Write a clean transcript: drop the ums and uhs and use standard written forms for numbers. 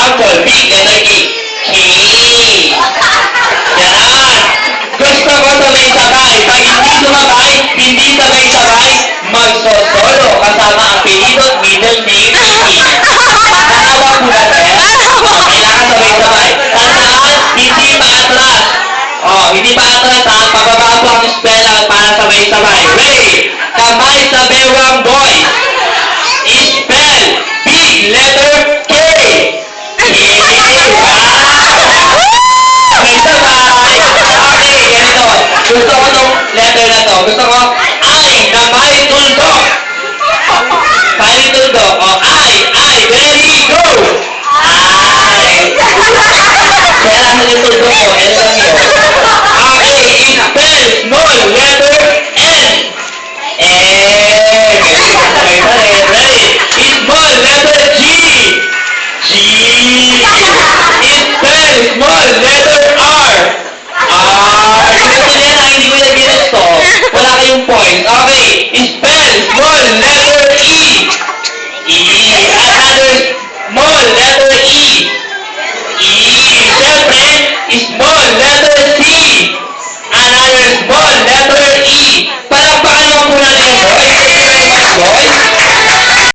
example, big letter E. Key. Yan. Gusto ko sabay-sabay. Pag hindi sumabay, hindi sabay-sabay, magsosolo kasama ang apelido at middle name. Nakawag po natin. Kailangan sabay-sabay. Tandaan, hindi paatras. Hindi paatras ha. Pababa po ang spell out para sabay-sabay. Ready? Kamay sa bewang boy. Spell big letter K. Sabay-sabay. Okay, ganito. Gusto ko itong letter na to. Gusto ko I na may tuldok. May tuldok. I. Ready, go! I. Kaya lang yung tuldok ko. Ito lang yun. Okay, spell small letter N. Ready? Small letter G. G. Spell small letter R. Ito yan, hindi ko nag-guess to. Wala kayong point. Okay, spell small letter